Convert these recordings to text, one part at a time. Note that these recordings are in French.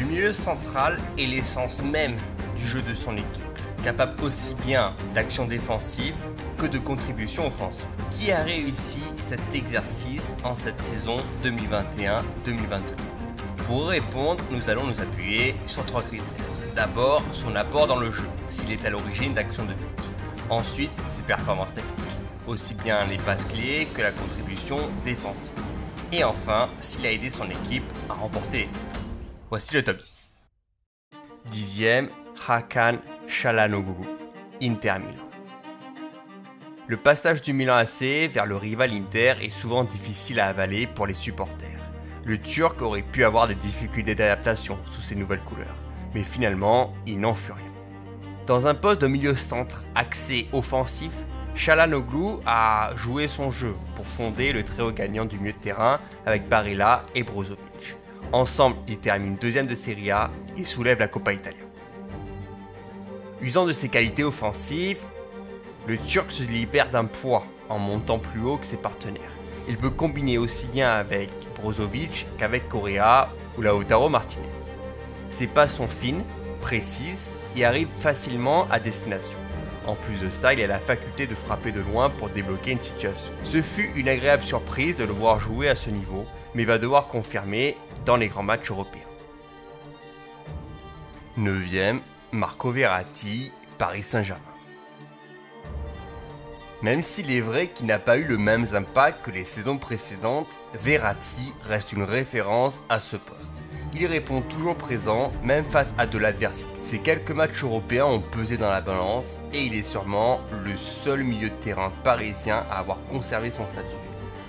milieu central est l'essence même du jeu de son équipe, capable aussi bien d'action défensive que de contribution offensive. Qui a réussi cet exercice en cette saison 2021-2022? Pour répondre, nous allons nous appuyer sur 3 critères. D'abord, son apport dans le jeu, s'il est à l'origine d'actions de but. Ensuite, ses performances techniques, aussi bien les passes clés que la contribution défensive. Et enfin, s'il a aidé son équipe à remporter les titres. Voici le top 10. 10e, Hakan Çalhanoğlu, Inter Milan. Le passage du Milan AC vers le rival Inter est souvent difficile à avaler pour les supporters. Le Turc aurait pu avoir des difficultés d'adaptation sous ses nouvelles couleurs, mais finalement, il n'en fut rien. Dans un poste de milieu centre axé offensif, Çalhanoğlu a joué son jeu pour fonder le trio gagnant du milieu de terrain avec Barella et Brozovic. Ensemble, ils terminent 2e de Serie A et soulèvent la Coppa Italia. Usant de ses qualités offensives, le Turc se libère d'un poids en montant plus haut que ses partenaires. Il peut combiner aussi bien avec Brozovic qu'avec Correa ou Lautaro Martinez. Ses passes sont fines, précises et arrivent facilement à destination. En plus de ça, il a la faculté de frapper de loin pour débloquer une situation. Ce fut une agréable surprise de le voir jouer à ce niveau, mais il va devoir confirmer dans les grands matchs européens. 9e, Marco Verratti, Paris Saint-Germain. Même s'il est vrai qu'il n'a pas eu le même impact que les saisons précédentes, Verratti reste une référence à ce poste. Il répond toujours présent, même face à de l'adversité. Ses quelques matchs européens ont pesé dans la balance et il est sûrement le seul milieu de terrain parisien à avoir conservé son statut.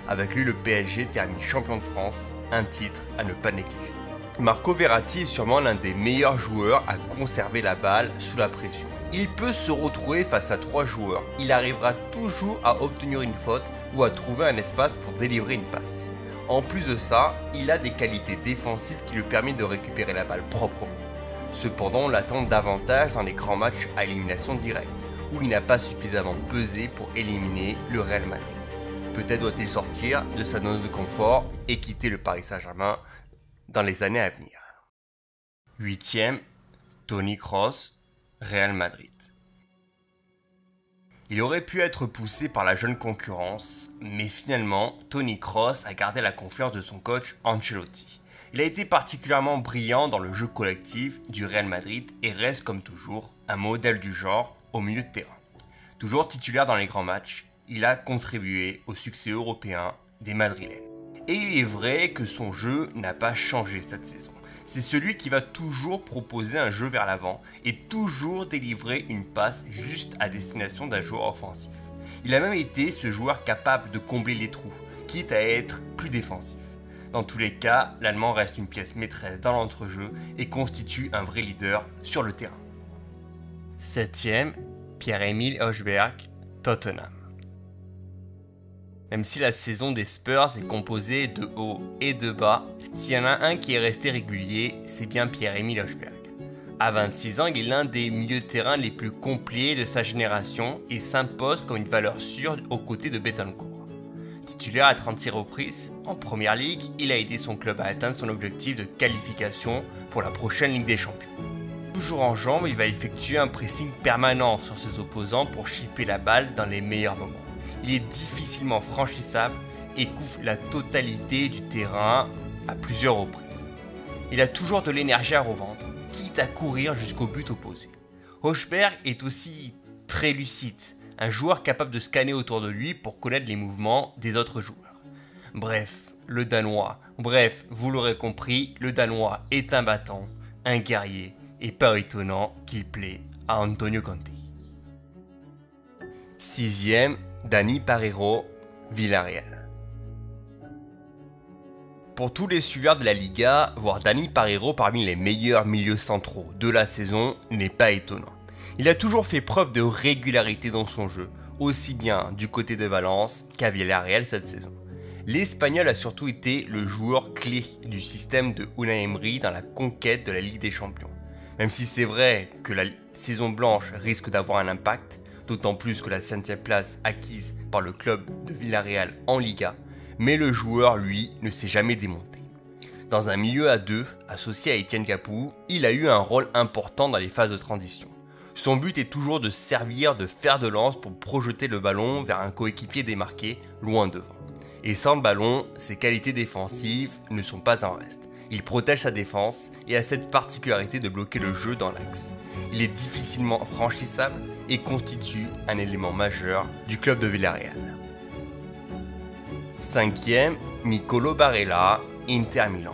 Avec lui, le PSG termine champion de France, un titre à ne pas négliger. Marco Verratti est sûrement l'un des meilleurs joueurs à conserver la balle sous la pression. Il peut se retrouver face à 3 joueurs, il arrivera toujours à obtenir une faute ou à trouver un espace pour délivrer une passe. En plus de ça, il a des qualités défensives qui lui permettent de récupérer la balle proprement. Cependant, on l'attend davantage dans les grands matchs à élimination directe, où il n'a pas suffisamment pesé pour éliminer le Real Madrid. Peut-être doit-il sortir de sa zone de confort et quitter le Paris Saint-Germain dans les années à venir. 8e, Toni Kroos, Real Madrid. Il aurait pu être poussé par la jeune concurrence, mais finalement, Toni Kroos a gardé la confiance de son coach Ancelotti. Il a été particulièrement brillant dans le jeu collectif du Real Madrid et reste comme toujours un modèle du genre au milieu de terrain. Toujours titulaire dans les grands matchs, il a contribué au succès européen des Madrilènes. Et il est vrai que son jeu n'a pas changé cette saison. C'est celui qui va toujours proposer un jeu vers l'avant et toujours délivrer une passe juste à destination d'un joueur offensif. Il a même été ce joueur capable de combler les trous, quitte à être plus défensif. Dans tous les cas, l'Allemand reste une pièce maîtresse dans l'entrejeu et constitue un vrai leader sur le terrain. 7e, Pierre-Emile Højbjerg, Tottenham. Même si la saison des Spurs est composée de hauts et de bas, s'il y en a un qui est resté régulier, c'est bien Pierre-Emile Højbjerg. À 26 ans, il est l'un des milieux de terrain les plus complets de sa génération et s'impose comme une valeur sûre aux côtés de Betancourt. Titulaire à 36 reprises, en Première Ligue, il a aidé son club à atteindre son objectif de qualification pour la prochaine Ligue des Champions. Toujours en jambes, il va effectuer un pressing permanent sur ses opposants pour chipper la balle dans les meilleurs moments. Il est difficilement franchissable et couvre la totalité du terrain à plusieurs reprises. Il a toujours de l'énergie à revendre, quitte à courir jusqu'au but opposé. Højbjerg est aussi très lucide, un joueur capable de scanner autour de lui pour connaître les mouvements des autres joueurs. Bref, vous l'aurez compris, le Danois est un battant, un guerrier et pas étonnant qu'il plaît à Antonio Conte. 6e, Dani Parejo, Villarreal. Pour tous les suiveurs de la Liga, voir Dani Parejo parmi les meilleurs milieux centraux de la saison n'est pas étonnant. Il a toujours fait preuve de régularité dans son jeu, aussi bien du côté de Valence qu'à Villarreal cette saison. L'Espagnol a surtout été le joueur clé du système de Unai Emery dans la conquête de la Ligue des Champions. Même si c'est vrai que la saison blanche risque d'avoir un impact, d'autant plus que la 5e place acquise par le club de Villarreal en Liga, mais le joueur, lui, ne s'est jamais démonté. Dans un milieu à deux, associé à Etienne Capoue, il a eu un rôle important dans les phases de transition. Son but est toujours de servir de fer de lance pour projeter le ballon vers un coéquipier démarqué loin devant. Et sans le ballon, ses qualités défensives ne sont pas en reste. Il protège sa défense et a cette particularité de bloquer le jeu dans l'axe. Il est difficilement franchissable et constitue un élément majeur du club de Villarreal. 5e, Nicolo Barella, Inter Milan.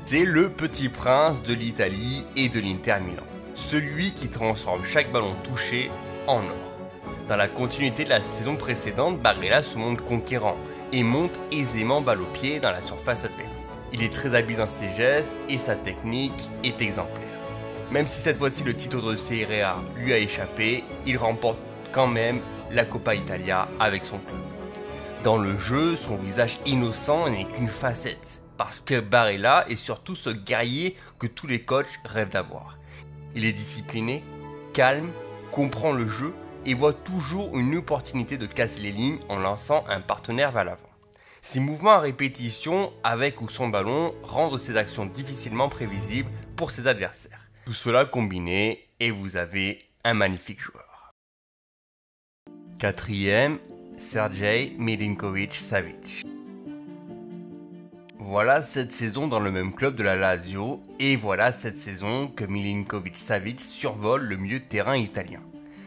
C'est le petit prince de l'Italie et de l'Inter Milan. Celui qui transforme chaque ballon touché en or. Dans la continuité de la saison précédente, Barella se montre conquérant et monte aisément balle au pied dans la surface adverse. Il est très habile dans ses gestes et sa technique est exemplaire. Même si cette fois-ci le titre de Serie A lui a échappé, il remporte quand même la Coppa Italia avec son club. Dans le jeu, son visage innocent n'est qu'une facette, parce que Barella est surtout ce guerrier que tous les coachs rêvent d'avoir. Il est discipliné, calme, comprend le jeu et voit toujours une opportunité de casser les lignes en lançant un partenaire vers l'avant. Ses mouvements à répétition, avec ou sans ballon, rendent ses actions difficilement prévisibles pour ses adversaires. Tout cela combiné et vous avez un magnifique joueur. 4e, Sergej Milinković-Savić. Voilà cette saison dans le même club de la Lazio et voilà cette saison que Milinković-Savić survole le milieu de terrain italien.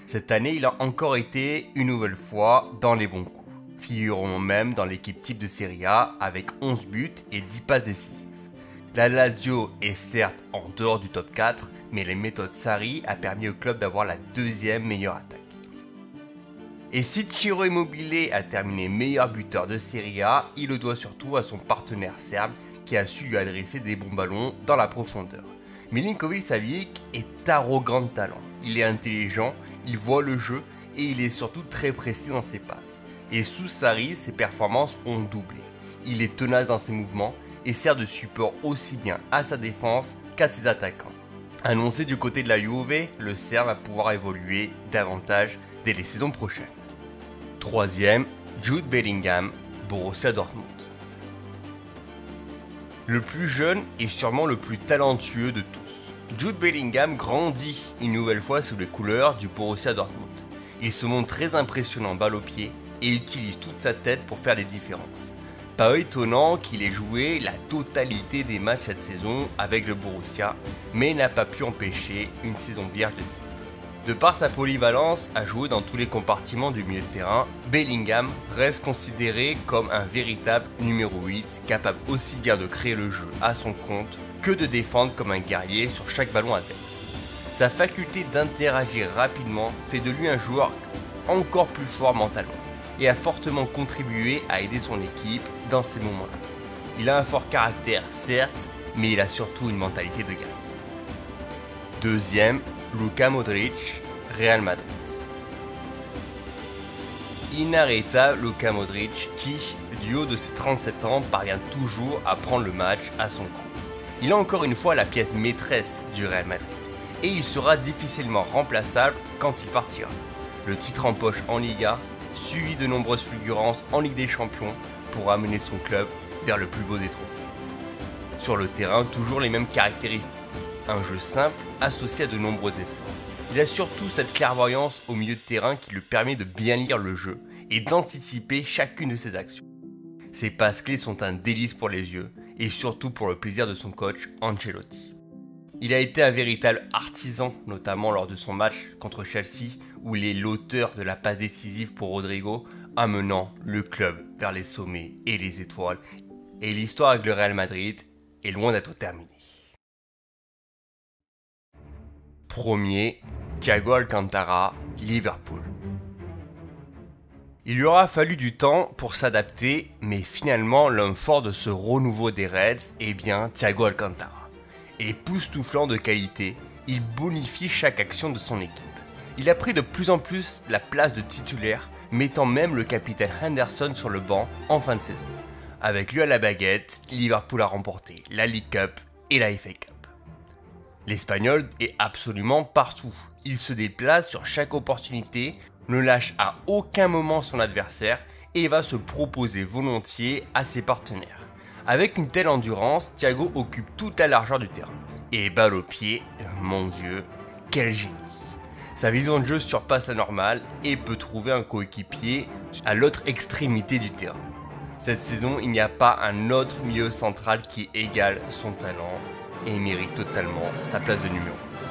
Cette année, il a encore été une nouvelle fois dans les bons coups. Figurons même dans l'équipe type de Serie A avec 11 buts et 10 passes décisives. La Lazio est certes en dehors du top 4, mais les méthodes Sarri a permis au club d'avoir la deuxième meilleure attaque. Et si Ciro Immobile a terminé meilleur buteur de Serie A, il le doit surtout à son partenaire serbe qui a su lui adresser des bons ballons dans la profondeur. Milinković-Savić est arrogant de talent, il est intelligent, il voit le jeu et il est surtout très précis dans ses passes. Et sous Sarri, ses performances ont doublé. Il est tenace dans ses mouvements et sert de support aussi bien à sa défense qu'à ses attaquants. Annoncé du côté de la Juve, le Serbe va pouvoir évoluer davantage dès les saisons prochaines. 3e, Jude Bellingham, Borussia Dortmund. Le plus jeune et sûrement le plus talentueux de tous. Jude Bellingham grandit une nouvelle fois sous les couleurs du Borussia Dortmund. Il se montre très impressionnant balle au pied et utilise toute sa tête pour faire des différences. Pas étonnant qu'il ait joué la totalité des matchs cette saison avec le Borussia, mais n'a pas pu empêcher une saison vierge de titre. De par sa polyvalence à jouer dans tous les compartiments du milieu de terrain, Bellingham reste considéré comme un véritable numéro 8, capable aussi bien de créer le jeu à son compte que de défendre comme un guerrier sur chaque ballon adverse. Sa faculté d'interagir rapidement fait de lui un joueur encore plus fort mentalement et a fortement contribué à aider son équipe dans ces moments-là. Il a un fort caractère, certes, mais il a surtout une mentalité de guerrier. 2e, Luka Modric, Real Madrid. Inarrêtable Luka Modric qui, du haut de ses 37 ans, parvient toujours à prendre le match à son compte. Il a encore une fois la pièce maîtresse du Real Madrid et il sera difficilement remplaçable quand il partira. Le titre en poche en Liga, suivi de nombreuses fulgurances en Ligue des Champions pour amener son club vers le plus beau des trophées. Sur le terrain, toujours les mêmes caractéristiques. Un jeu simple associé à de nombreux efforts. Il a surtout cette clairvoyance au milieu de terrain qui lui permet de bien lire le jeu et d'anticiper chacune de ses actions. Ses passes clés sont un délice pour les yeux et surtout pour le plaisir de son coach Ancelotti. Il a été un véritable artisan, notamment lors de son match contre Chelsea où il est l'auteur de la passe décisive pour Rodrigo, amenant le club vers les sommets et les étoiles. Et l'histoire avec le Real Madrid est loin d'être terminée. Premier, Thiago Alcantara, Liverpool. Il lui aura fallu du temps pour s'adapter, mais finalement l'homme fort de ce renouveau des Reds est bien Thiago Alcantara. Époustouflant de qualité, il bonifie chaque action de son équipe. Il a pris de plus en plus la place de titulaire, mettant même le capitaine Henderson sur le banc en fin de saison. Avec lui à la baguette, Liverpool a remporté la League Cup et la FA Cup. L'Espagnol est absolument partout. Il se déplace sur chaque opportunité, ne lâche à aucun moment son adversaire et va se proposer volontiers à ses partenaires. Avec une telle endurance, Thiago occupe toute la largeur du terrain. Et balle au pied, mon Dieu, quel génie! Sa vision de jeu surpasse la normale et peut trouver un coéquipier à l'autre extrémité du terrain. Cette saison, il n'y a pas un autre milieu central qui égale son talent et il mérite totalement sa place de numéro 1.